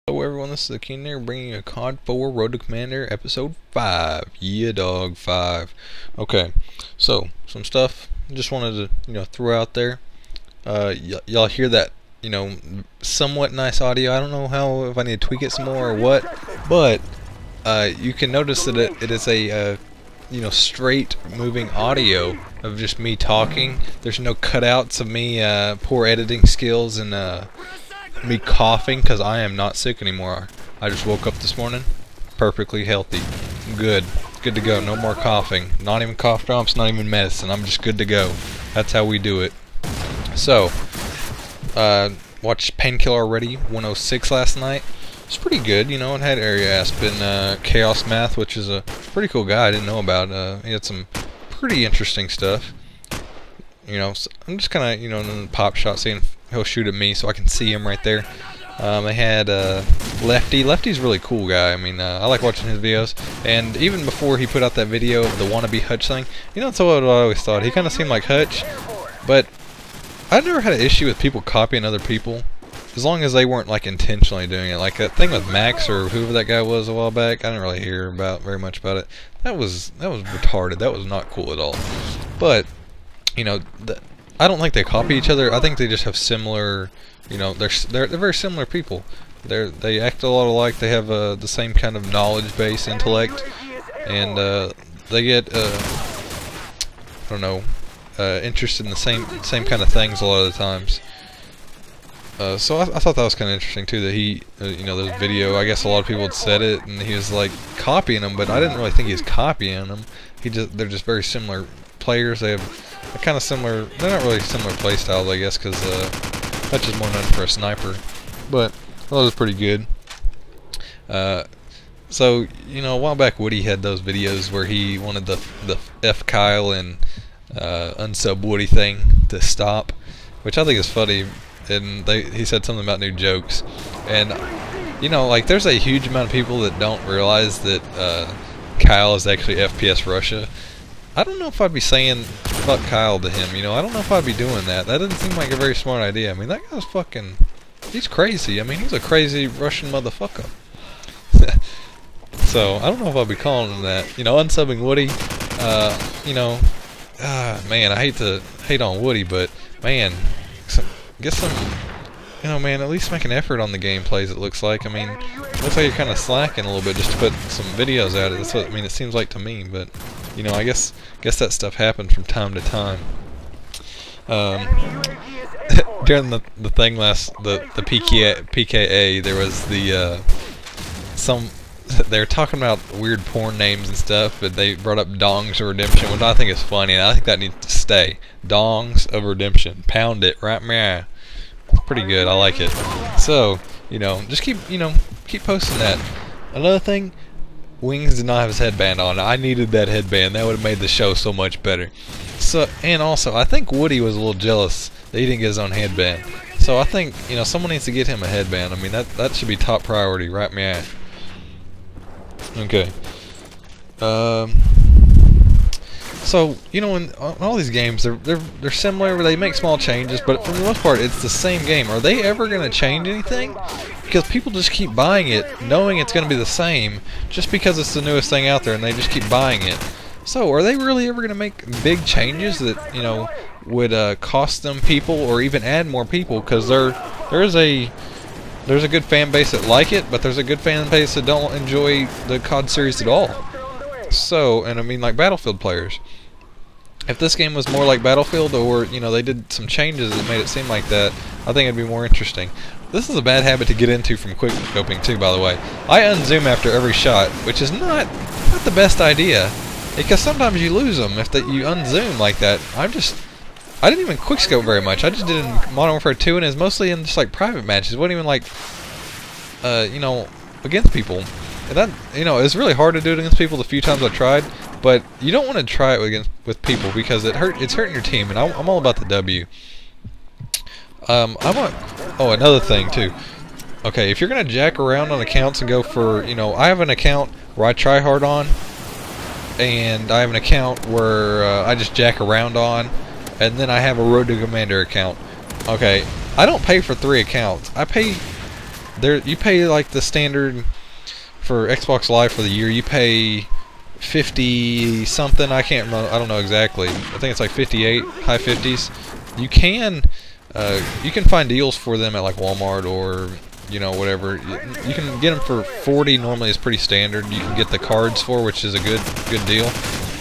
Hello everyone, this is the King there bringing a COD 4 Road to Commander episode 5. Yeah dog, 5. Okay, so some stuff just wanted to throw out there. Y'all hear that somewhat nice audio. I don't know if I need to tweak it some more or what, but you can notice that it is a straight moving audio of just me talking. There's no cutouts of me poor editing skills and me coughing, because I am not sick anymore. I just woke up this morning perfectly healthy. Good to go. No more coughing. Not even cough drops, not even medicine. I'm just good to go. That's how we do it. So watched Painkiller already, 106 last night. It's pretty good. It had Area Aspen, Chaos Math, which is a pretty cool guy I didn't know about. He had some pretty interesting stuff. So I'm just kind of, in the pop shot, seeing if he'll shoot at me so I can see him right there. They had Lefty. Lefty's a really cool guy. I mean, I like watching his videos. And even before he put out that video of the wannabe Hutch thing, that's what I always thought. He kind of seemed like Hutch, but I never had an issue with people copying other people, as long as they weren't like intentionally doing it. Like that thing with Max or whoever that guy was a while back, I didn't really hear very much about it. That was retarded. That was not cool at all. But I don't think they copy each other. I think they just have similar, they're very similar people. They act a lot alike. They have the same kind of knowledge base, intellect, and they get interested in the same kind of things a lot of the times. So I thought that was kind of interesting too, that he, this video, I guess a lot of people had said it, and he was like copying them, but I didn't really think he was copying them. They're just very similar players. They have a kind of similar, they're not really similar play styles, I guess, because Hutch is more known for a sniper, but that was pretty good. So, a while back Woody had those videos where he wanted the F Kyle and unsub Woody thing to stop, which I think is funny, and he said something about new jokes, and like there's a huge amount of people that don't realize that Kyle is actually FPS Russia. I don't know if I'd be saying fuck Kyle to him, I don't know if I'd be doing that. That doesn't seem like a very smart idea. I mean, that guy's fucking, he's crazy. I mean, he's a crazy Russian motherfucker. So, I don't know if I'd be calling him that. Unsubbing Woody, man, I hate to hate on Woody, but, man, get some, man, at least make an effort on the gameplays, it looks like. I mean, it looks like you're kind of slacking a little bit just to put some videos out. That's what, it seems like to me, but I guess that stuff happens from time to time. During the thing the PKA, there was they were talking about weird porn names and stuff, but they brought up Dongs of Redemption, which I think is funny, and I think that needs to stay. Dongs of Redemption. Pound it right there. Pretty good. I like it. So, just keep posting that. Another thing, Wings did not have his headband on. I needed that headband. That would have made the show so much better. So, and also, I think Woody was a little jealous that he didn't get his own headband. So I think, someone needs to get him a headband. I mean, that should be top priority, right, man? Okay. So, in all these games, they're similar. They make small changes, but for the most part, it's the same game. Are they ever going to change anything? Because people just keep buying it, knowing it's going to be the same, just because it's the newest thing out there, and they just keep buying it. So, are they really ever going to make big changes that, would cost them people or even add more people? Because there's a good fan base that like it, but there's a good fan base that don't enjoy the COD series at all. So, and I mean like Battlefield players. If this game was more like Battlefield, or they did some changes that made it seem like that, I think it'd be more interesting. This is a bad habit to get into from quick scoping too, by the way. I unzoom after every shot, which is not the best idea, because sometimes you lose them if you unzoom like that. I didn't even quickscope very much. I just did it in Modern Warfare 2, and it's mostly in just like private matches. It wasn't even like, against people. And that, it's really hard to do it against people the few times I tried, but you don't want to try it with people, because it's hurting your team, and I'm all about the W. Another thing too. Okay, if you're gonna jack around on accounts and go for, I have an account where I try hard on, and I have an account where I just jack around on, and then I have a Road to Commander account. Okay, I don't pay for 3 accounts. I pay there you pay like the standard for Xbox Live for the year. You pay 50 something. I can't remember. I don't know exactly. I think it's like 58, high 50s. You can find deals for them at like Walmart or whatever. You can get them for 40. Normally, is pretty standard. You can get the cards for, which is a good deal.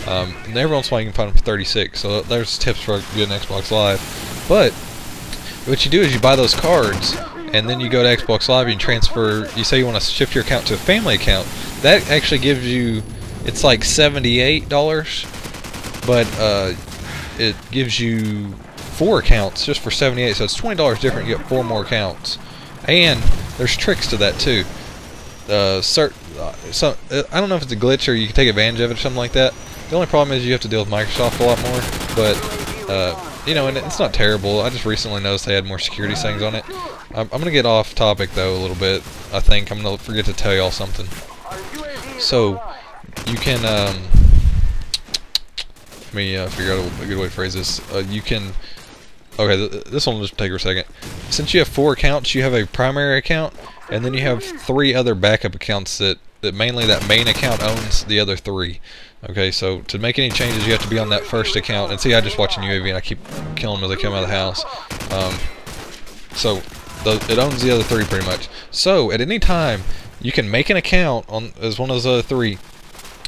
And every once in a while you can find them for 36. So there's tips for getting Xbox Live. But what you do is you buy those cards, and then you go to Xbox Live and transfer. You say you want to shift your account to a family account. That actually gives you, it's like $78, but it gives you 4 accounts just for $78. So it's $20 different. You get 4 more accounts, and there's tricks to that too. So I don't know if it's a glitch or you can take advantage of it or something like that. The only problem is you have to deal with Microsoft a lot more, but and it's not terrible. I just recently noticed they had more security settings on it. I'm gonna get off topic though a little bit. I think I'm gonna forget to tell y'all something. So you can let me figure out a good way to phrase this. You can. Okay, this one will just take a second. Since you have 4 accounts, you have a primary account, and then you have 3 other backup accounts that mainly that main account owns the other 3. Okay, so to make any changes, you have to be on that first account. And see, I just watching UAV, and I keep killing them as they come out of the house. So it owns the other 3 pretty much. So at any time, you can make an account as one of those other 3.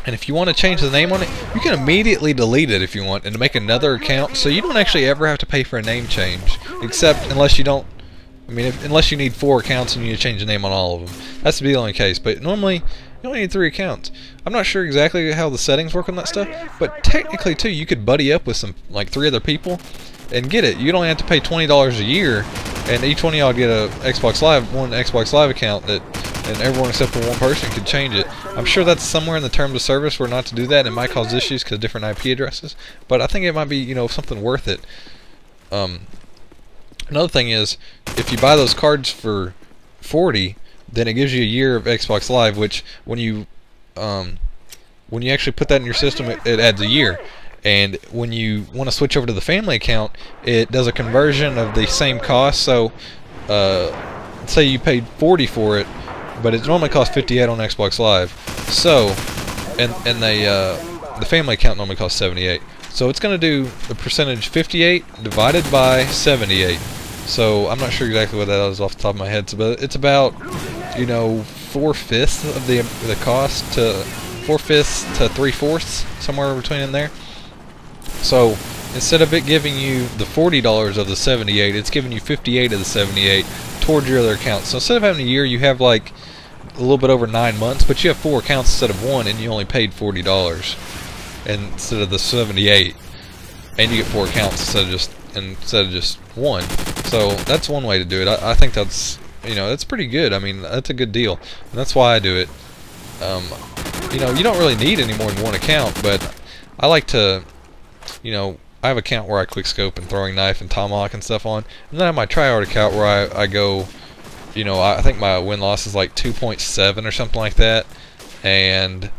And if you want to change the name on it, you can immediately delete it if you want, and make another account, so you don't actually ever have to pay for a name change, except unless you don't. I mean, unless you need 4 accounts and you need to change the name on all of them. That's the only case. But normally, you only need 3 accounts. I'm not sure exactly how the settings work on that stuff, but technically too, you could buddy up with like 3 other people and get it. You'd only have to pay $20 a year, and each one of y'all get a one Xbox Live account and everyone except for one person could change it. I'm sure that's somewhere in the terms of service where not to do that. It might cause issues because of different IP addresses, but I think it might be something worth it. Another thing is, if you buy those cards for 40, then it gives you a year of Xbox Live, which when you actually put that in your system, it adds a year. And when you want to switch over to the family account, it does a conversion of the same cost. So say you paid 40 for it, but it normally costs 58 on Xbox Live. So and the family account normally costs 78. So it's going to do the percentage 58 divided by 78. So I'm not sure exactly what that is off the top of my head, but it's about 4/5 of the cost to 4/5 to 3/4, somewhere between in there. So instead of it giving you the $40 of the 78, it's giving you 58 of the 78 towards your other account. So instead of having a year, you have like a little bit over 9 months, but you have 4 accounts instead of 1, and you only paid $40 instead of the 78, and you get 4 accounts instead of just 1. So that's one way to do it. I think that's that's pretty good. I mean, that's a good deal, and that's why I do it. You don't really need any more than 1 account, but I like to, I have an account where I quick scope and throwing knife and tomahawk and stuff on, and then I have my tryhard account where I go, I think my win-loss is like 2.7 or something like that, and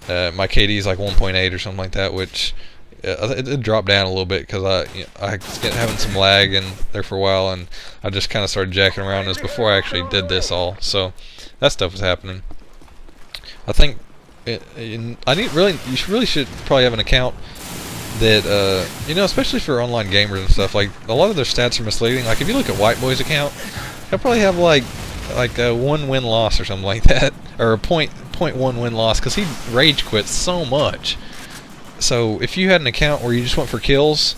my KD is like 1.8 or something like that, which it dropped down a little bit because I was having some lag in there for a while, and I just kind of started jacking around this before I actually did this all. So that stuff was happening. I think you really should probably have an account that especially for online gamers and stuff. Like, a lot of their stats are misleading. Like, if you look at White Boy's account, he'll probably have like a 1 win-loss or something like that, or a 0.1 win-loss, because he rage quits so much. So if you had an account where you just went for kills,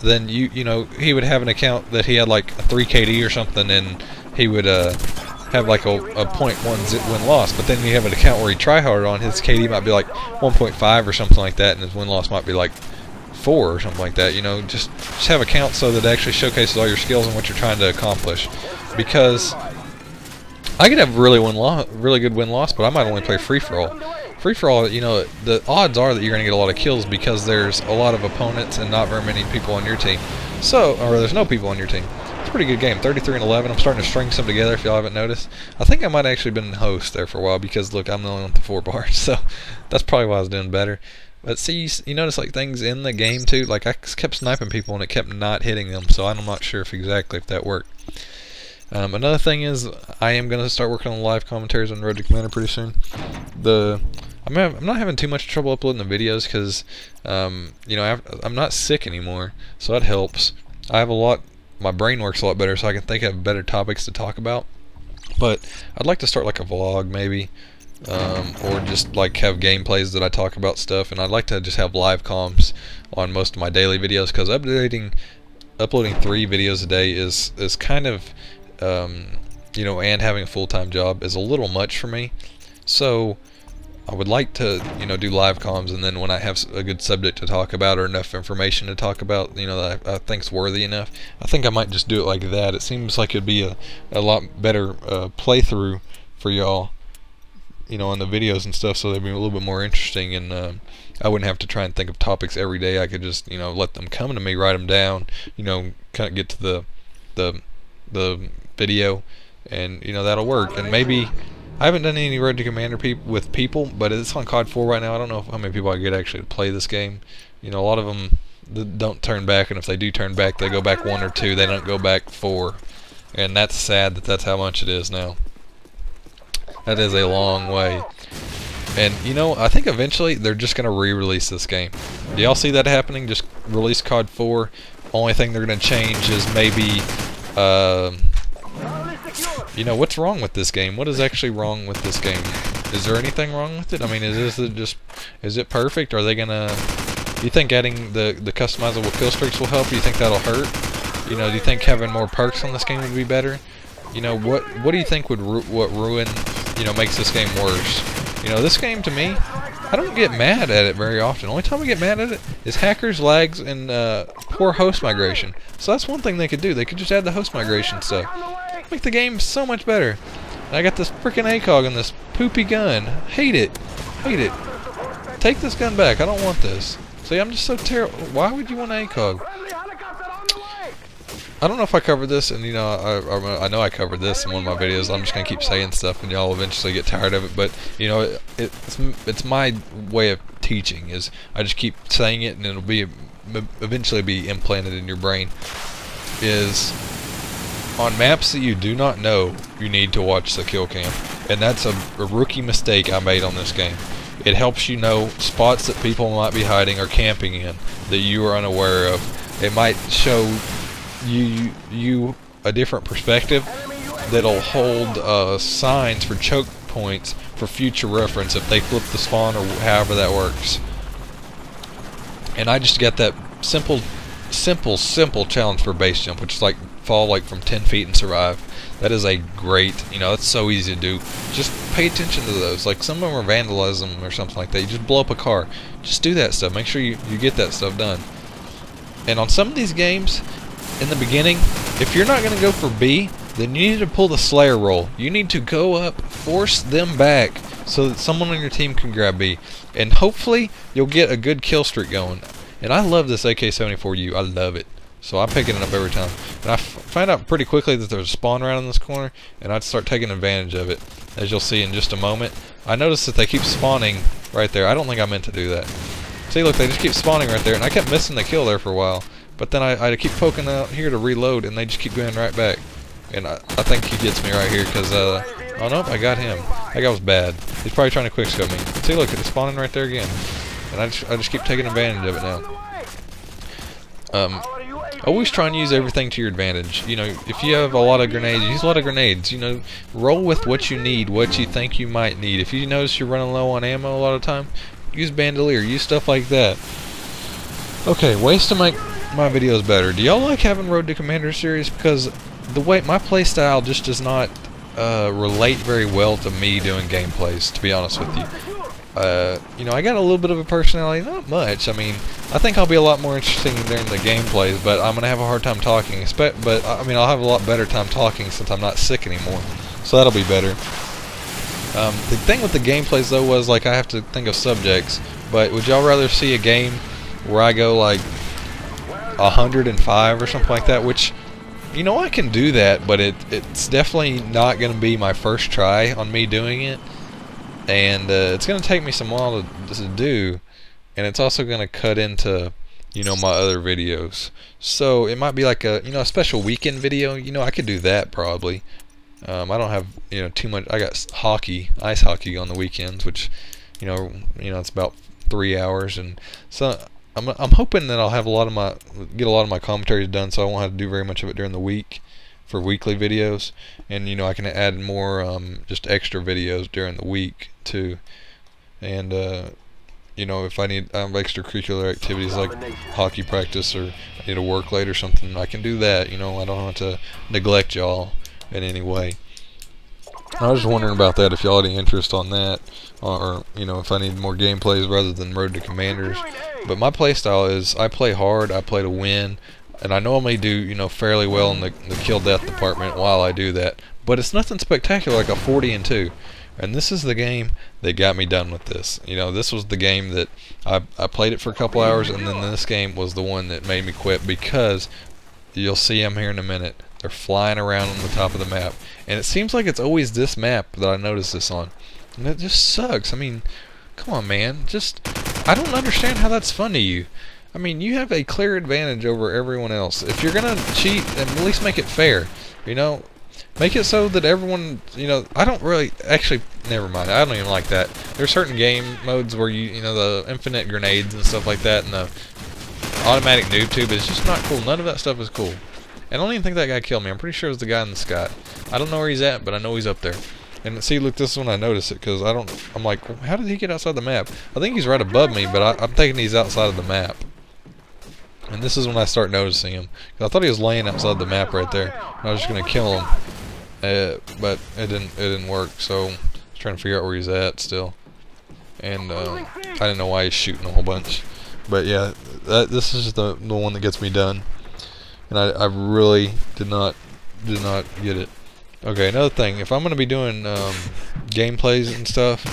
then he would have an account that he had like a 3 KD or something, and he would have like a 0.1 win-loss. But then you have an account where he tryhard on, his KD might be like 1.5 or something like that, and his win-loss might be like 4 or something like that. Just have accounts so that it actually showcases all your skills and what you're trying to accomplish. Because I could have really good win-loss, but I might only play free-for-all. Free-for-all, the odds are that you're going to get a lot of kills because there's a lot of opponents and not very many people on your team. Or there's no people on your team. It's a pretty good game, 33-11. I'm starting to string some together if y'all haven't noticed. I think I might have actually been host there for a while because, look, I'm the only one with the 4 bars, so that's probably why I was doing better. But see, you notice like things in the game too, like I kept sniping people and it kept not hitting them, so I'm not sure exactly if that worked. Another thing is, I am going to start working on live commentaries on Road to Commander pretty soon. I'm not having too much trouble uploading the videos because, you know, I'm not sick anymore, so that helps. My brain works a lot better, so I can think of better topics to talk about. But I'd like to start like a vlog maybe, or just like have gameplays that I talk about stuff, and I'd like to just have live comms on most of my daily videos, because uploading 3 videos a day is kind of, you know, and having a full-time job is a little much for me. So I would like to, you know, do live comms, and then when I have a good subject to talk about or enough information to talk about, you know, that I think's worthy enough, I think I might just do it like that. It seems like it'd be a lot better playthrough for y'all, you know, on the videos and stuff, so they'd be a little bit more interesting, and I wouldn't have to try and think of topics every day. I could just, you know, let them come to me, write them down, you know, kind of get to the video, and, you know, that'll work. And maybe I haven't done any Road to Commander with people, but it's on COD 4 right now. I don't know how many people I get actually to play this game. You know, a lot of them don't turn back, and if they do turn back, they go back 1 or 2. They don't go back 4, and that's sad that that's how much it is now. That is a long way. And, you know, I think eventually they're just going to re-release this game. Do y'all see that happening? Just release COD 4. Only thing they're going to change is maybe, you know, what's wrong with this game? What is actually wrong with this game? Is there anything wrong with it? I mean, is it perfect? Are they going to... Do you think adding the customizable kill streaks will help? Do you think that'll hurt? You know, do you think having more perks on this game would be better? You know, what do you think would ruin, you know, makes this game worse? You know, this game, to me, I don't get mad at it very often. The only time I get mad at it is hackers, lags, and poor host migration. So that's one thing they could do. They could just add the host migration stuff. Make the game so much better. And I got this freaking ACOG and this poopy gun. Hate it. Hate it. Take this gun back. I don't want this. See, I'm just so terrible. Why would you want an ACOG? I don't know if I covered this, and, you know, I know I covered this in one of my videos. I'm just gonna keep saying stuff, and y'all eventually get tired of it. But, you know, it's my way of teaching. Is I just keep saying it, and it'll be eventually be implanted in your brain. Is on maps that you do not know, you need to watch the kill cam, and that's a rookie mistake I made on this game. It helps you know spots that people might be hiding or camping in that you are unaware of. It might show you a different perspective that'll hold signs for choke points for future reference if they flip the spawn or however that works. And I just got that simple challenge for base jump, which is like fall like from 10 feet and survive. That is a great, you know, that's so easy to do. Just pay attention to those. Like, some of them are vandalism or something like that. You just blow up a car. Just do that stuff. Make sure you get that stuff done. And on some of these games, in the beginning, if you're not going to go for B, then you need to pull the Slayer roll. You need to go up, force them back, so that someone on your team can grab B. And hopefully, you'll get a good kill streak going. And I love this AK-74U. I love it. So I'm picking it up every time. And I find out pretty quickly that there's a spawn right in this corner, and I'd start taking advantage of it, as you'll see in just a moment. I noticed that they keep spawning right there. I don't think I meant to do that. See, look, they just keep spawning right there, and I kept missing the kill there for a while. But then I keep poking out here to reload, and they just keep going right back. And I think he gets me right here, because, oh nope, I got him. That guy was bad. He's probably trying to quickscope me. See, look, it's spawning right there again. And I just keep taking advantage of it now. Always try and use everything to your advantage. You know, if you have a lot of grenades, use a lot of grenades. You know, roll with what you need, what you think you might need. If you notice you're running low on ammo a lot of the time, use bandolier, use stuff like that. Okay, ways to make my videos better. Do y'all like having Road to Commander series? Because the way my playstyle just does not relate very well to me doing gameplays, to be honest with you. You know, I got a little bit of a personality, not much. I mean, I think I'll be a lot more interesting during the gameplays, but I'm gonna have a hard time talking. But I mean, I'll have a lot better time talking since I'm not sick anymore, so that'll be better. The thing with the gameplays though was, like, I have to think of subjects. But would y'all rather see a game where I go like 105 or something like that? Which, you know, I can do that, but it's definitely not gonna be my first try on me doing it. And it's going to take me some while to do, and it's also going to cut into my other videos. So it might be like a special weekend video. I could do that probably. I don't have too much. I got ice hockey on the weekends, which it's about 3 hours, and so I'm hoping that I'll have get a lot of my commentaries done, so I won't have to do very much of it during the week for weekly videos, and I can add more just extra videos during the week too, and if I need extracurricular activities like hockey practice, or I need to work late or something, I can do that. I don't have to neglect y'all in any way. I was just wondering about that, if y'all had any interest on that, or if I need more gameplays rather than Road to Commanders. But my play style is I play hard, I play to win, and I normally do fairly well in the kill death department while I do that. But it's nothing spectacular like a 40-2. And this is the game that got me done with this. This was the game that I played it for a couple hours, and then this game was the one that made me quit, because you'll see them here in a minute. They're flying around on the top of the map, and it seems like it's always this map that I notice this on, and it just sucks. I mean, come on, man. I don't understand how that's fun to you. I mean, you have a clear advantage over everyone else. If you're gonna cheat, then at least make it fair. Make it so that everyone, I don't really, actually, never mind, I don't even like that. There's certain game modes where the infinite grenades and stuff like that, and the automatic noob tube is just not cool. None of that stuff is cool. And I don't even think that guy killed me. I'm pretty sure it was the guy in the sky. I don't know where he's at, but I know he's up there. And see, look, this is when I notice it, because I'm like, how did he get outside the map? I think he's right above me, but I'm thinking he's outside of the map. And this is when I start noticing him. Cause I thought he was laying outside the map right there. I was just going to kill him. But it didn't work, so I was trying to figure out where he's at still. And I didn't know why he's shooting a whole bunch. But yeah, this is the one that gets me done. And I really did not get it. Okay, another thing, if I'm going to be doing gameplays and stuff,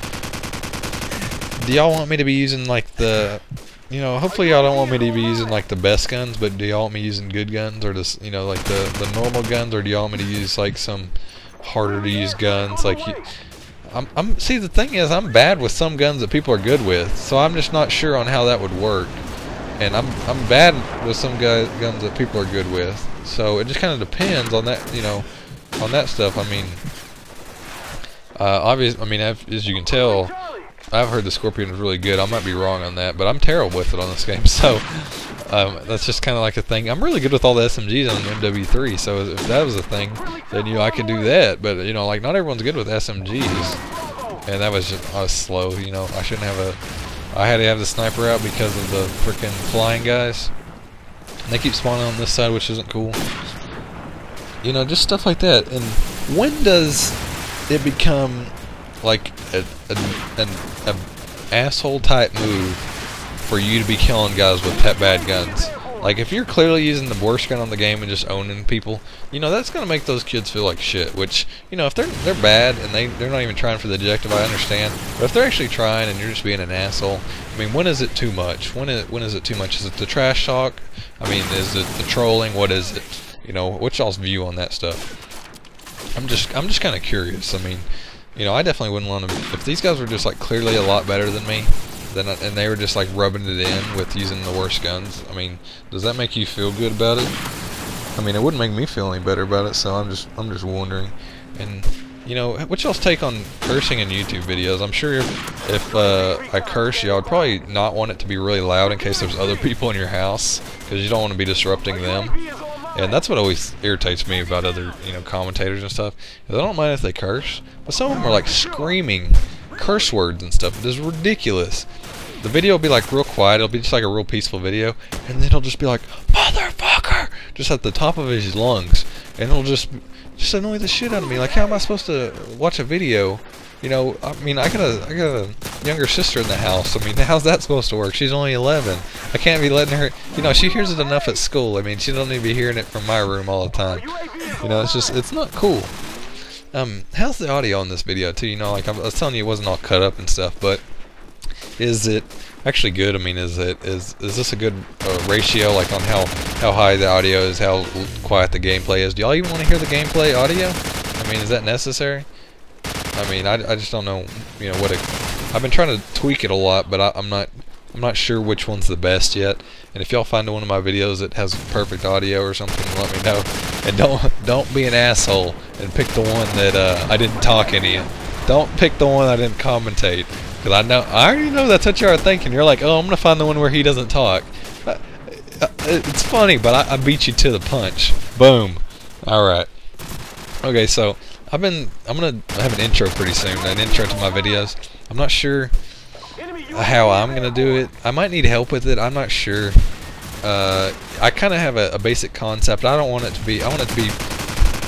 do y'all want me to be using like the, hopefully y'all don't want me to be using like the best guns, but do y'all want me using good guns, or just, like the normal guns, or do y'all want me to use like some harder to use guns? Like, see, the thing is, I'm bad with some guns that people are good with, so I'm just not sure on how that would work. And I'm bad with some guns that people are good with, so it just kind of depends on that, on that stuff. I mean, obviously, I mean, as you can tell, I've heard the Scorpion is really good. I might be wrong on that, but I'm terrible with it on this game, so that's just kind of like a thing. I'm really good with all the SMGs on the MW3, so if that was a thing, then I could do that. But like, not everyone's good with SMGs, and that was just, I was slow. I shouldn't have I had to have the sniper out because of the frickin' flying guys. And they keep spawning on this side, which isn't cool. Just stuff like that. And when does it become like an asshole type move for you to be killing guys with bad guns? Like, if you're clearly using the worst gun on the game and just owning people, that's gonna make those kids feel like shit. Which, if they're bad and they're not even trying for the objective, I understand. But if they're actually trying and you're just being an asshole, I mean, when is it too much? When is it too much? Is it the trash talk? I mean, is it the trolling? What is it? What's y'all's view on that stuff? I'm just kind of curious. I mean, I definitely wouldn't want to. If these guys were just like clearly a lot better than me, and they were just like rubbing it in with using the worst guns, I mean, does that make you feel good about it? I mean, it wouldn't make me feel any better about it, so I'm just wondering. And what's y'all's take on cursing in YouTube videos? I'm sure if I curse, y'all would probably not want it to be really loud in case there's other people in your house, because you don't want to be disrupting them. And that's what always irritates me about other commentators and stuff. Is I don't mind if they curse, but some of them are like screaming curse words and stuff. It is ridiculous. The video will be like real quiet. It'll be just like a real peaceful video, and then he'll just be like, "Motherfucker!" just at the top of his lungs, and it'll just annoy the shit out of me. Like, how am I supposed to watch a video? I mean, I got a younger sister in the house. I mean, how's that supposed to work? She's only 11. I can't be letting her. She hears it enough at school. I mean, she don't need to be hearing it from my room all the time. It's not cool. How's the audio on this video too? Like I was telling you, it wasn't all cut up and stuff, but is it actually good? I mean, is this a good ratio, like on how high the audio is, how quiet the gameplay is? Do y'all even want to hear the gameplay audio? I mean, is that necessary? I mean, I just don't know, what I've been trying to tweak it a lot, but I'm not I'm not sure which one's the best yet. And if y'all find one of my videos that has perfect audio or something, let me know. And don't be an asshole and pick the one that I didn't talk any of. Don't pick the one I didn't commentate, because I already know that's what you are thinking. You're like, oh, I'm gonna find the one where he doesn't talk. It's funny, but I beat you to the punch. Boom. All right. Okay, so I'm gonna have an intro pretty soon. An intro to my videos. I'm not sure how I'm gonna do it. I might need help with it. I'm not sure. I kind of have a basic concept. I don't want it to be. I want it to be.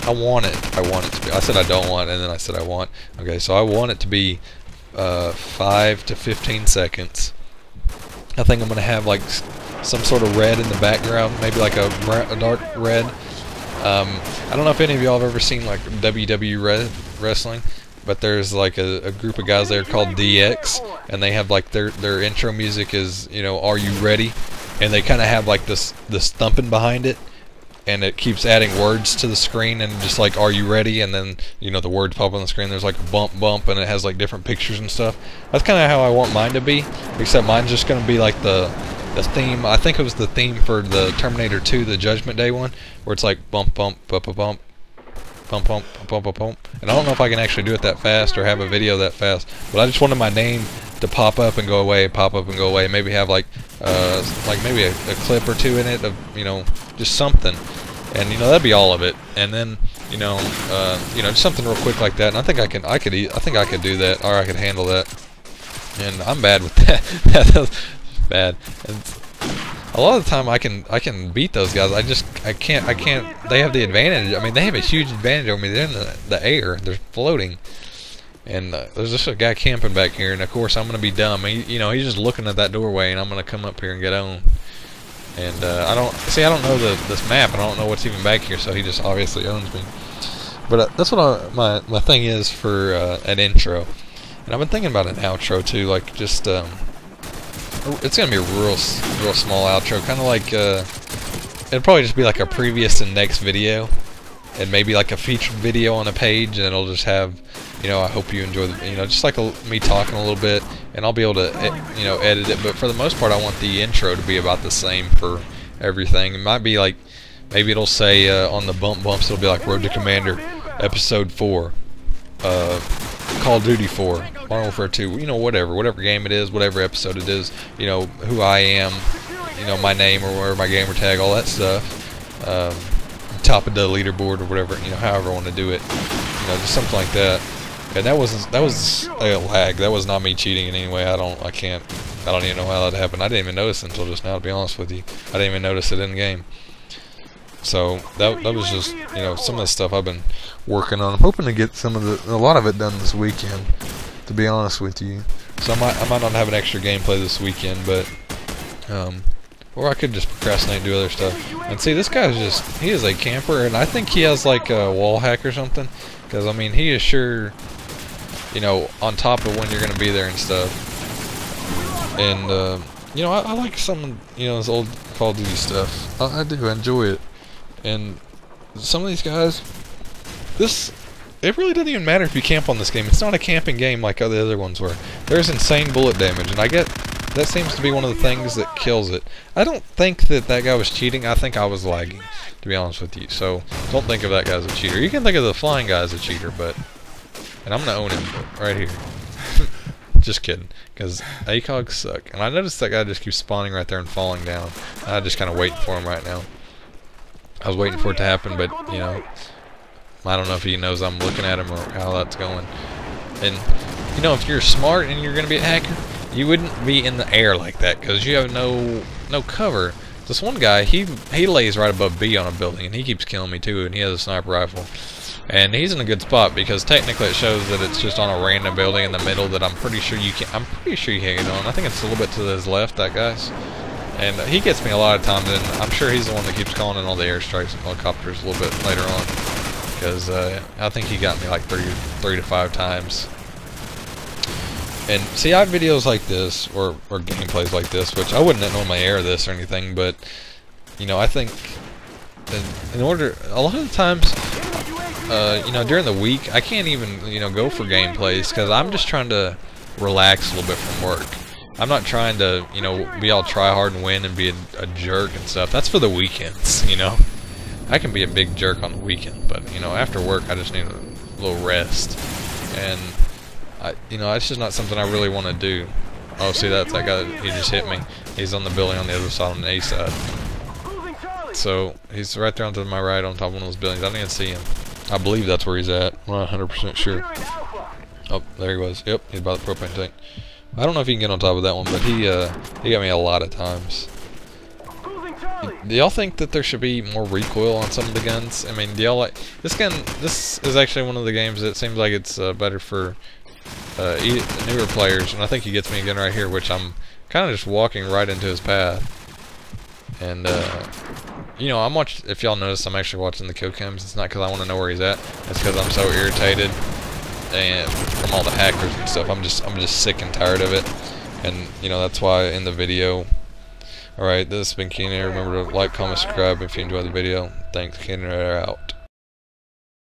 I want it to be. I said I don't want, and then I said I want. Okay, so I want it to be 5 to 15 seconds. I think I'm gonna have like some sort of red in the background, maybe like a dark red. I don't know if any of y'all have ever seen like WWE wrestling, but there's like a group of guys there called DX, and they have like their intro music is, you know, "Are you ready?" And they kind of have like this thumping behind it, and it keeps adding words to the screen, and just like, "Are you ready?" And then, you know, the words pop on the screen. There's like a bump, and it has like different pictures and stuff. That's kind of how I want mine to be, except mine's just gonna be like the theme. I think it was the theme for the Terminator 2, the Judgment Day one, where it's like bump, bump, bump, bump, bump, bump, bump, bump, bump, bump. And I don't know if I can actually do it that fast or have a video that fast, but I just wanted my name to pop up and go away, pop up and go away. Maybe have like maybe a clip or two in it of, you know, just something, and you know, that'd be all of it. And then, you know, just something real quick like that. And I think I could do that, or I could handle that. And I'm bad with that. That's bad. And a lot of the time I can beat those guys. I can't. They have the advantage. I mean, they have a huge advantage over me. They're in the air. They're floating. And there's just a guy camping back here, and of course I'm gonna be dumb. He's just looking at that doorway, and I'm gonna come up here and get on. And I don't know this map. I don't know what's even back here, so he just obviously owns me. But that's what my thing is for an intro. And I've been thinking about an outro too, like just it's gonna be a real small outro, kind of like it'll probably just be like a previous and next video, and maybe like a featured video on a page, and it'll just have, you know, I hope you enjoy the, you know, just like me talking a little bit, and I'll be able to, you know, edit it. But for the most part, I want the intro to be about the same for everything. It might be like, maybe it'll say on the bumps, it'll be like Road to Commander, Episode 4, Call of Duty 4, Modern Warfare 2, you know, whatever game it is, whatever episode it is, you know, who I am, you know, my name or whatever, my gamer tag, all that stuff, top of the leaderboard or whatever, you know, however I want to do it, you know, just something like that. And that was a lag. That was not me cheating in any way. I don't even know how that happened. I didn't even notice it until just now, to be honest with you. I didn't even notice it in game. So that was just, you know, some of the stuff I've been working on. I'm hoping to get a lot of it done this weekend, to be honest with you. So I might not have an extra gameplay this weekend, but or I could just procrastinate and do other stuff. And see, this guy's he is a camper, and I think he has like a wall hack or something, because I mean, he is sure, you know, on top of when you're gonna be there and stuff. And you know, I like some, you know, this old Call of Duty stuff. I do enjoy it. And some of these guys, it really doesn't even matter if you camp on this game. It's not a camping game like the other ones were. There's insane bullet damage, and I get that seems to be one of the things that kills it. I don't think that guy was cheating. I think I was lagging, to be honest with you. So don't think of that guy as a cheater. You can think of the flying guy as a cheater, and I'm gonna own him right here. Just kidding, because ACOGs suck. And I noticed that guy just keeps spawning right there and falling down. I'm just kind of waiting for him right now. I was waiting for it to happen, but, you know, I don't know if he knows I'm looking at him or how that's going. And, you know, if you're smart and you're going to be a hacker, you wouldn't be in the air like that, because you have no cover. This one guy, he lays right above B on a building, and he keeps killing me too, and he has a sniper rifle. And he's in a good spot, because technically it shows that it's just on a random building in the middle that I'm pretty sure you can't get on. I think it's a little bit to his left, that guy's. And he gets me a lot of times, and I'm sure he's the one that keeps calling in all the airstrikes and helicopters a little bit later on, because I think he got me like 3 to 5 times. And see, I have videos like this, or gameplays like this, which I wouldn't normally air this or anything, but, you know, I think a lot of the times, you know, during the week, I can't even, you know, go for gameplays, because I'm just trying to relax a little bit from work. I'm not trying to, you know, be all try hard and win and be a jerk and stuff. That's for the weekends, you know. I can be a big jerk on the weekend, but, you know, after work I just need a little rest. And, you know, that's just not something I really want to do. Oh, see, that's that guy. He just hit me. He's on the building on the other side, on the A side. So, he's right there onto my right on top of one of those buildings. I didn't even see him. I believe that's where he's at. I'm not 100% sure. Oh, there he was. Yep, he's by the propane tank. I don't know if he can get on top of that one, but he got me a lot of times. Do y'all think that there should be more recoil on some of the guns? I mean, do y'all like... This gun, this is actually one of the games that seems like it's better for newer players, and I think he gets me a gun right here, which I'm kind of just walking right into his path. And, you know, if y'all notice, I'm actually watching the kill cams. It's not because I want to know where he's at. It's because I'm so irritated and from all the hackers and stuff. I'm just sick and tired of it. And, you know, that's why in the video... Alright, this has been Keener. Remember to like, comment, subscribe if you enjoyed the video. Thanks, Keener out.